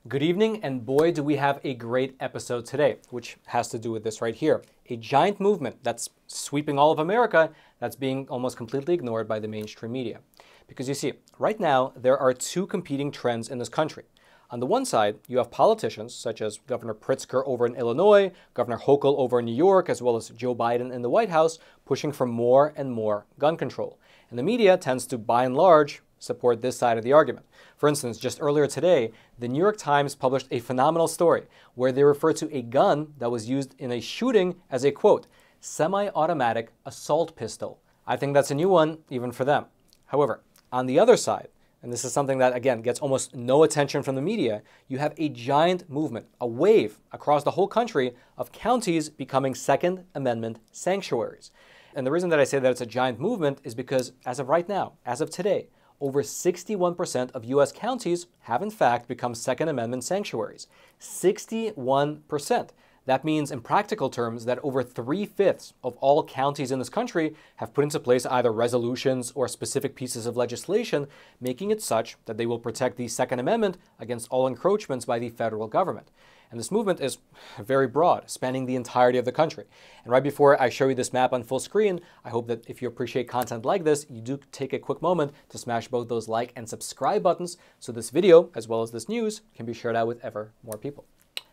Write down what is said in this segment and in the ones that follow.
Good evening, and boy, do we have a great episode today, which has to do with this right here. A giant movement that's sweeping all of America that's being almost completely ignored by the mainstream media. Because you see, right now, there are two competing trends in this country. On the one side, you have politicians such as Governor Pritzker over in Illinois, Governor Hochul over in New York, as well as Joe Biden in the White House, pushing for more and more gun control. And the media tends to, by and large, support this side of the argument. For instance, just earlier today, the New York Times published a phenomenal story where they refer to a gun that was used in a shooting as a, quote, semi-automatic assault pistol. I think that's a new one, even for them. However, on the other side, and this is something that, again, gets almost no attention from the media, you have a giant movement, a wave across the whole country of counties becoming Second Amendment sanctuaries. And the reason that I say that it's a giant movement is because as of right now, as of today, over 61% of U.S. counties have in fact become Second Amendment sanctuaries. 61%. That means in practical terms that over 3/5 of all counties in this country have put into place either resolutions or specific pieces of legislation, making it such that they will protect the Second Amendment against all encroachments by the federal government. And this movement is very broad, spanning the entirety of the country. And right before I show you this map on full screen, I hope that if you appreciate content like this, you do take a quick moment to smash both those like and subscribe buttons so this video, as well as this news, can be shared out with ever more people.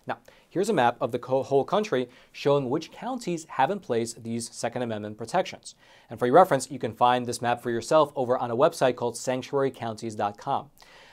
Now, here's a map of the whole country showing which counties have in place these Second Amendment protections. And for your reference, you can find this map for yourself over on a website called sanctuarycounties.com.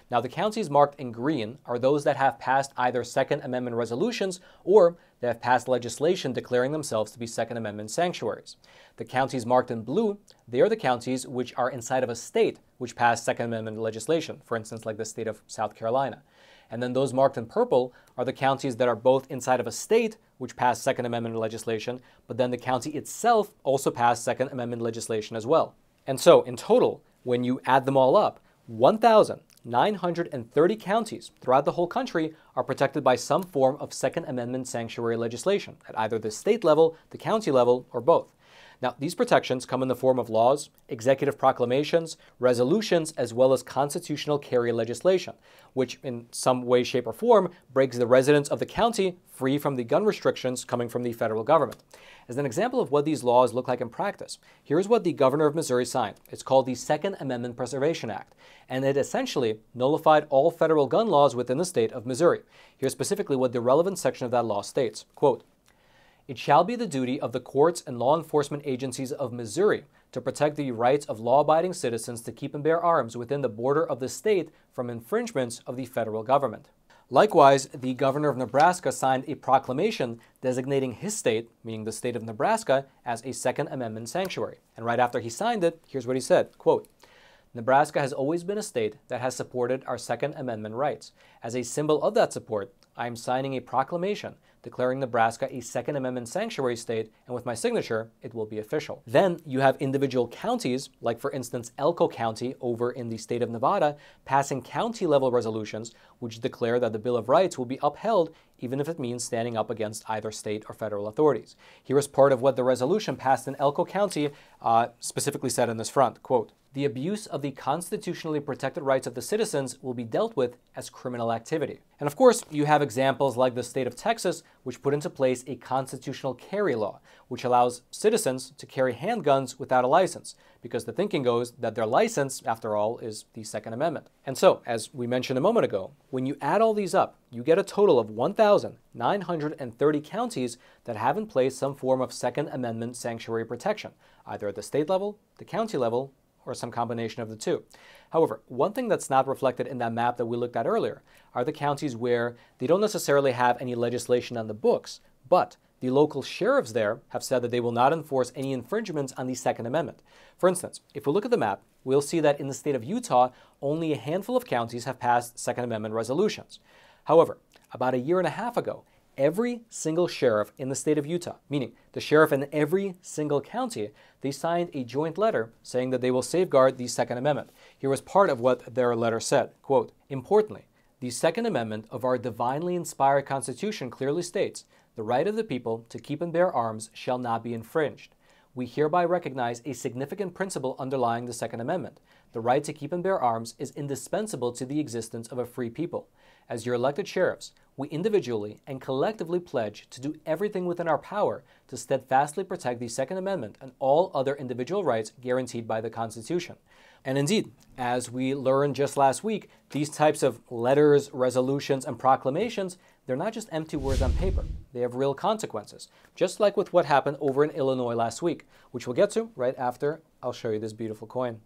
Now, the counties marked in green are those that have passed either Second Amendment resolutions or they have passed legislation declaring themselves to be Second Amendment sanctuaries. The counties marked in blue, they are the counties which are inside of a state which passed Second Amendment legislation, for instance, like the state of South Carolina. And then those marked in purple are the counties that are both inside of a state which passed Second Amendment legislation, but then the county itself also passed Second Amendment legislation as well. And so, in total, when you add them all up, 1,930 counties throughout the whole country are protected by some form of Second Amendment sanctuary legislation at either the state level, the county level, or both. Now, these protections come in the form of laws, executive proclamations, resolutions, as well as constitutional carry legislation, which in some way, shape, or form breaks the residents of the county free from the gun restrictions coming from the federal government. As an example of what these laws look like in practice, here's what the governor of Missouri signed. It's called the Second Amendment Preservation Act, and it essentially nullified all federal gun laws within the state of Missouri. Here's specifically what the relevant section of that law states, quote, "It shall be the duty of the courts and law enforcement agencies of Missouri to protect the rights of law-abiding citizens to keep and bear arms within the border of the state from infringements of the federal government." Likewise, the governor of Nebraska signed a proclamation designating his state, meaning the state of Nebraska, as a Second Amendment sanctuary. And right after he signed it, here's what he said, quote, "Nebraska has always been a state that has supported our Second Amendment rights. As a symbol of that support, I am signing a proclamation declaring Nebraska a Second Amendment sanctuary state, and with my signature, it will be official." Then you have individual counties, like for instance Elko County over in the state of Nevada, passing county-level resolutions which declare that the Bill of Rights will be upheld even if it means standing up against either state or federal authorities. Here is part of what the resolution passed in Elko County specifically said in this front, quote, "The abuse of the constitutionally protected rights of the citizens will be dealt with as criminal activity." And of course, you have examples like the state of Texas, which put into place a constitutional carry law, which allows citizens to carry handguns without a license, because the thinking goes that their license, after all, is the Second Amendment. And so, as we mentioned a moment ago, when you add all these up, you get a total of 1,930 counties that have in place some form of Second Amendment sanctuary protection, either at the state level, the county level, or some combination of the two. However, one thing that's not reflected in that map that we looked at earlier are the counties where they don't necessarily have any legislation on the books, but the local sheriffs there have said that they will not enforce any infringements on the Second Amendment. For instance, if we look at the map, we'll see that in the state of Utah, only a handful of counties have passed Second Amendment resolutions. However, about a year and a half ago, every single sheriff in the state of Utah, meaning the sheriff in every single county, they signed a joint letter saying that they will safeguard the Second Amendment. Here was part of what their letter said, quote, "Importantly, the Second Amendment of our divinely inspired Constitution clearly states, the right of the people to keep and bear arms shall not be infringed. We hereby recognize a significant principle underlying the Second Amendment. The right to keep and bear arms is indispensable to the existence of a free people. as your elected sheriffs, we individually and collectively pledge to do everything within our power to steadfastly protect the Second Amendment and all other individual rights guaranteed by the Constitution. And indeed, as we learned just last week, these types of letters, resolutions, and proclamations, they're not just empty words on paper. They have real consequences, just like with what happened over in Illinois last week, which we'll get to right after I'll show you this beautiful coin.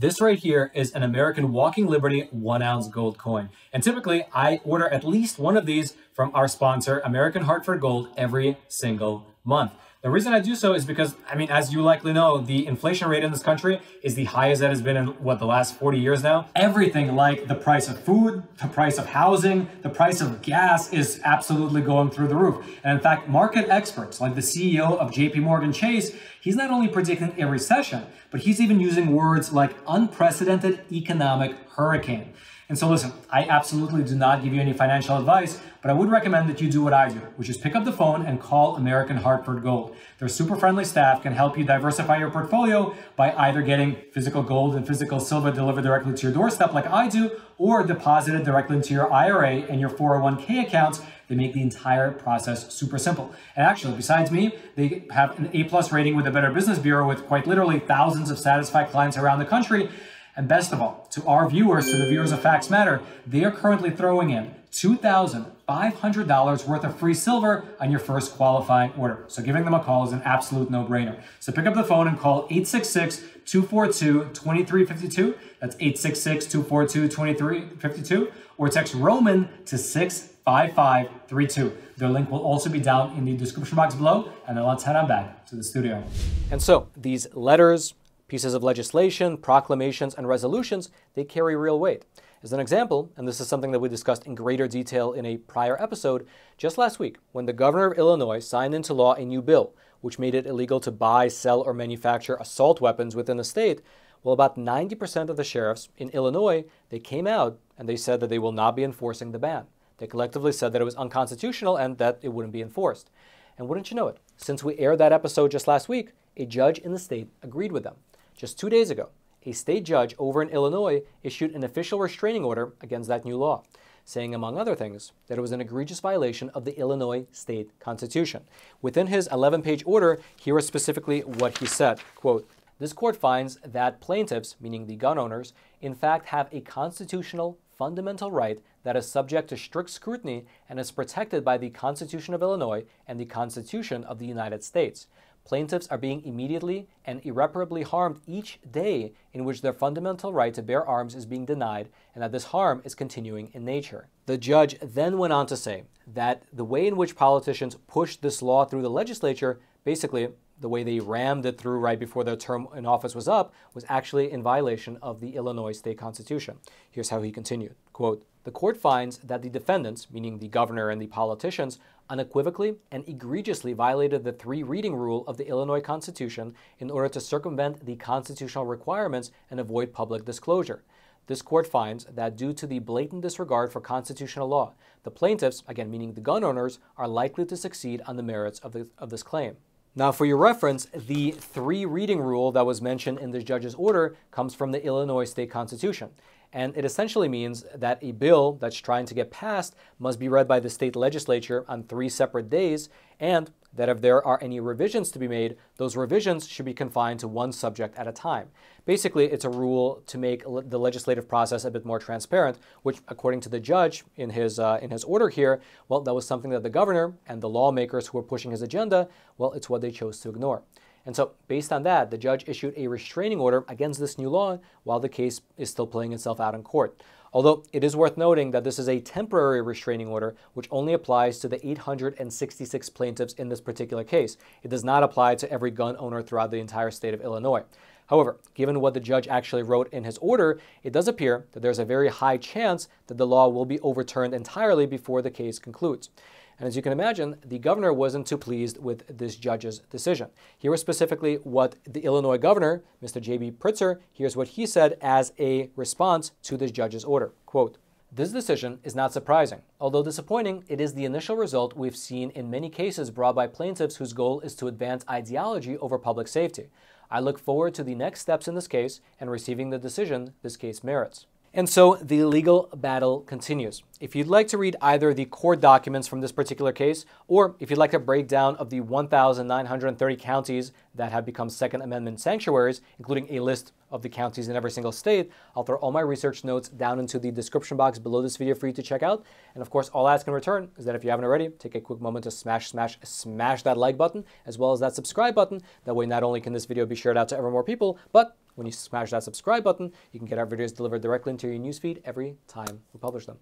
This right here is an American Walking Liberty 1-ounce gold coin. And typically, I order at least one of these from our sponsor, American Hartford Gold, every single month. The reason I do so is because, as you likely know, the inflation rate in this country is the highest that has been in, the last 40 years now. Everything like the price of food, the price of housing, the price of gas is absolutely going through the roof. And in fact, market experts like the CEO of JP Morgan Chase, he's not only predicting a recession, but he's even using words like unprecedented economic hurricane. And so listen, I absolutely do not give you any financial advice, but I would recommend that you do what I do, which is pick up the phone and call American Hartford Gold. Their super friendly staff can help you diversify your portfolio by either getting physical gold and physical silver delivered directly to your doorstep like I do, or deposited directly into your IRA and your 401k accounts. They make the entire process super simple. And actually, besides me, they have an A+ rating with the Better Business Bureau with quite literally thousands of satisfied clients around the country. And best of all, to our viewers, to the viewers of Facts Matter, they are currently throwing in $2,500 worth of free silver on your first qualifying order. So giving them a call is an absolute no-brainer. So pick up the phone and call 866-242-2352. That's 866-242-2352. Or text Roman to 65532. Their link will also be down in the description box below. And now let's head on back to the studio. And so these letters, pieces of legislation, proclamations, and resolutions, they carry real weight. As an example, and this is something that we discussed in greater detail in a prior episode, just last week, when the governor of Illinois signed into law a new bill, which made it illegal to buy, sell, or manufacture assault weapons within the state, well, about 90% of the sheriffs in Illinois, they came out and they said that they will not be enforcing the ban. They collectively said that it was unconstitutional and that it wouldn't be enforced. And wouldn't you know it, since we aired that episode just last week, a judge in the state agreed with them. Just 2 days ago, a state judge over in Illinois issued an official restraining order against that new law, saying, among other things, that it was an egregious violation of the Illinois state constitution. Within his 11-page order, here is specifically what he said, quote, "This court finds that plaintiffs, meaning the gun owners, in fact have a constitutional fundamental right that is subject to strict scrutiny and is protected by the Constitution of Illinois and the Constitution of the United States. Plaintiffs are being immediately and irreparably harmed each day in which their fundamental right to bear arms is being denied, and that this harm is continuing in nature." The judge then went on to say that the way in which politicians pushed this law through the legislature, basically the way they rammed it through right before their term in office was up, was actually in violation of the Illinois state constitution. Here's how he continued, quote, "The court finds that the defendants, meaning the governor and the politicians, unequivocally and egregiously violated the 3-reading rule of the Illinois Constitution in order to circumvent the constitutional requirements and avoid public disclosure. This court finds that due to the blatant disregard for constitutional law, the plaintiffs, again meaning the gun owners, are likely to succeed on the merits of this claim." Now, for your reference, the 3-reading rule that was mentioned in the judge's order comes from the Illinois state constitution. And it essentially means that a bill that's trying to get passed must be read by the state legislature on 3 separate days, and that if there are any revisions to be made, those revisions should be confined to one subject at a time. Basically, it's a rule to make the legislative process a bit more transparent, which, according to the judge in his order here, well, that was something that the governor and the lawmakers who were pushing his agenda, well, it's what they chose to ignore. And so, based on that, the judge issued a restraining order against this new law while the case is still playing itself out in court. Although it is worth noting that this is a temporary restraining order which only applies to the 866 plaintiffs in this particular case. It does not apply to every gun owner throughout the entire state of Illinois. However, given what the judge actually wrote in his order, it does appear that there's a very high chance that the law will be overturned entirely before the case concludes. And as you can imagine, the governor wasn't too pleased with this judge's decision. Here was specifically what the Illinois governor, Mr. J.B. Pritzker, here's what he said as a response to this judge's order. Quote, "This decision is not surprising. Although disappointing, it is the initial result we've seen in many cases brought by plaintiffs whose goal is to advance ideology over public safety. I look forward to the next steps in this case and receiving the decision this case merits." And so the legal battle continues. If you'd like to read either the court documents from this particular case, or if you'd like a breakdown of the 1,930 counties that have become Second Amendment sanctuaries, including a list of the counties in every single state, I'll throw all my research notes down into the description box below this video for you to check out. And of course, all I ask in return is that if you haven't already, take a quick moment to smash that like button, as well as that subscribe button. That way, not only can this video be shared out to ever more people, but when you smash that subscribe button, you can get our videos delivered directly into your newsfeed every time we publish them.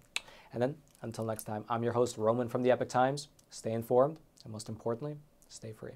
And then, until next time, I'm your host, Roman from the Epoch Times. Stay informed, and most importantly, stay free.